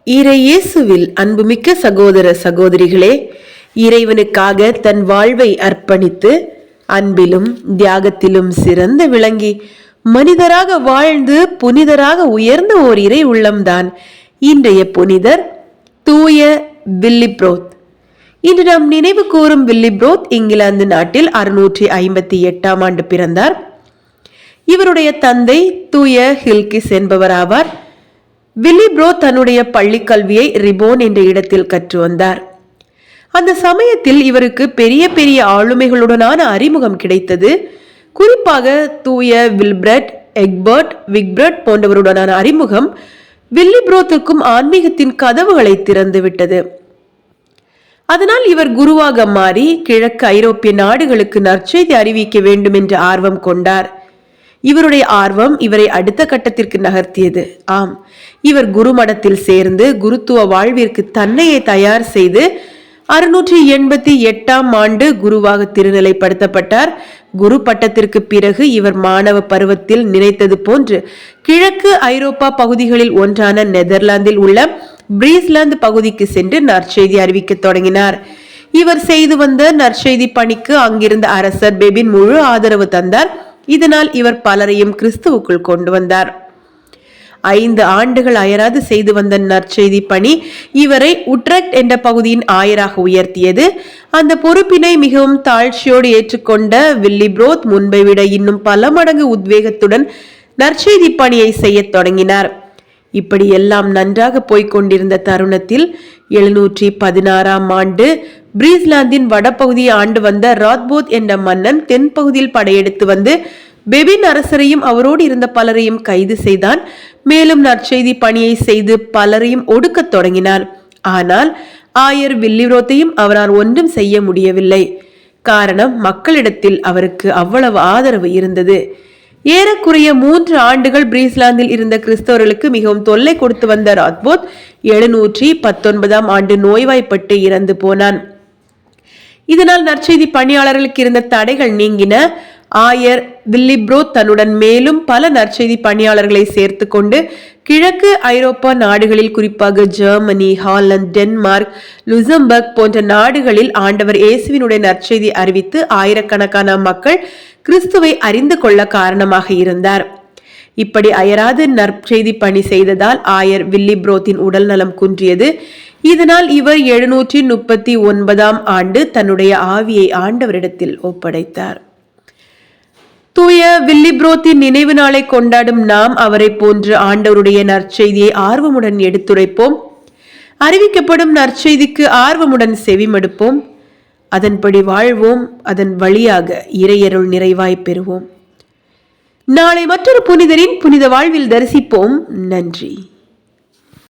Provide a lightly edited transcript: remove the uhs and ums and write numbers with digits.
இறையேசுவில் அன்புமிக்க சகோதர சகோதரிகளே, இறைவனுக்காக தன் வாழ்வை அர்ப்பணித்து அன்பிலும் தியாகத்திலும் சிறந்த விளங்கி மனிதராக வாழ்ந்து புனிதராக உயர்ந்த ஓர் இறை உள்ளம்தான் இன்றைய புனிதர் தூய வில்லிப்ரோத். இன்று நாம் நினைவு கூறும் வில்லிப்ரோத் இங்கிலாந்து நாட்டில் 658ஆம் ஆண்டு பிறந்தார். இவருடைய தந்தை தூய ஹில்கிஸ் என்பவர் ஆவார். வில்லிப்ரோத் தன்னுடைய பள்ளி கல்வியை ரிபோன் என்ற இடத்தில் கற்று வந்தார். அந்த சமயத்தில் இவருக்கு பெரிய பெரிய ஆளுமைகளுடனான அறிமுகம் கிடைத்தது. குறிப்பாக தூய வில்பிரட், எக்பர்ட், விக்பர்ட் போன்றவருடனான அறிமுகம் வில்லிப்ரோத்துக்கும் ஆன்மீகத்தின் கதவுகளை திறந்து விட்டது. அதனால் இவர் குருவாக மாறி கிழக்கு ஐரோப்பிய நாடுகளுக்கு நற்செய்தி அறிவிக்க வேண்டும் என்ற ஆர்வம் கொண்டார். இவருடைய ஆர்வம் இவரை அடுத்த கட்டத்திற்கு நகர்த்தியது. ஆம், இவர் குருமடத்தில் சேர்ந்து குருத்துவ வாழ்விற்கு தன்னையே தயார் செய்து 688ஆம் ஆண்டு குருவாக திருநிலைப்படுத்தப்பட்டார். குரு பட்டத்திற்கு பிறகு இவர் மாணவ பருவத்தில் நினைத்தது போன்று கிழக்கு ஐரோப்பா பகுதிகளில் ஒன்றான நெதர்லாந்தில் உள்ள பிரீஸ்லாந்து பகுதிக்கு சென்று நற்செய்தி அறிவிக்க தொடங்கினார். இவர் செய்து வந்த நற்செய்தி பணிக்கு அங்கிருந்த அரசர் பெபின் முழு ஆதரவு தந்தார். இதனால் இவர் பலரையும் கிறிஸ்துவுக்குள் கொண்டு வந்தார். 5 ஆண்டுகள் அயராது செய்து வந்த நற்செய்தி பணி இவரை உட்ரெக்ட் என்ற பகுதியின் ஆயராக உயர்த்தியது. அந்த பொறுப்பினை மிகவும் தாழ்ச்சியோடு ஏற்றுக்கொண்ட வில்லிப்ரோத் முன்பை விட இன்னும் பல மடங்கு உத்வேகத்துடன் நற்செய்தி பணியை செய்ய தொடங்கினார். இப்படி எல்லாம் நன்றாக போய்கொண்டிருந்த தருணத்தில் 716ஆம் ஆண்டு பிரீஸ்லாந்தின் வடபகுதியை ஆண்டு வந்த ராத்போத் என்ற மன்னன் தென்பகுதியில் படையெடுத்து வந்து பெபின் அரசரையும் அவரோடு இருந்த பலரையும் கைது செய்தான். மேலும் நற்செய்தி பணியை செய்து பலரையும் ஒடுக்கத் தொடங்கினான். ஆனால் ஆயர் வில்லிப்ரோத்தையும் அவரால் ஒன்றும் செய்ய முடியவில்லை. காரணம், மக்களிடத்தில் அவருக்கு அவ்வளவு ஆதரவு இருந்தது. ஏறக்குறைய 3 ஆண்டுகள் பிரீஸ்லாந்தில் இருந்த கிறிஸ்தவர்களுக்கு மிகவும் தொல்லை கொடுத்து வந்த ராத்போத் 719ஆம் ஆண்டு நோய்வாய்ப்பட்டு இறந்து போனான். இதனால் நற்செய்தி பணியாளர்களுக்கு இருந்த தடைகள் நீங்கின. ஆயர் வில்லிப்ரோத் தன்னுடன் மேலும் பல நற்செய்தி பணியாளர்களை சேர்த்து கொண்டு கிழக்கு ஐரோப்பா நாடுகளில், குறிப்பாக ஜெர்மனி, ஹாலந்து, டென்மார்க், லுசம்பர்க் போன்ற நாடுகளில் ஆண்டவர் இயேசுவினுடைய நற்செய்தி அறிவித்து ஆயிரக்கணக்கான மக்கள் கிறிஸ்துவை அறிந்து கொள்ள காரணமாக இருந்தார். இப்படி அயராது நற்செய்தி பணி செய்ததால் ஆயர் வில்லிப்ரோத்தின் உடல் நலம் குன்றியது. இதனால் இவர் 739ஆம் ஆண்டு தன்னுடைய ஆவியை ஆண்டவரிடத்தில் ஒப்படைத்தார். தூய வில்லிப்ரோத்தின் நினைவு நாளை கொண்டாடும் நாம் அவரை போன்று ஆண்டவருடைய நற்செய்தியை ஆர்வமுடன் எடுத்துரைப்போம். அறிவிக்கப்படும் நற்செய்திக்கு ஆர்வமுடன் செவிமடுப்போம். அதன்படி வாழ்வோம். அதன் வழியாக இறையருள் நிறைவாய் பெறுவோம். நாளை மற்றொரு புனிதரின் புனித வாழ்வில் தரிசிப்போம். நன்றி.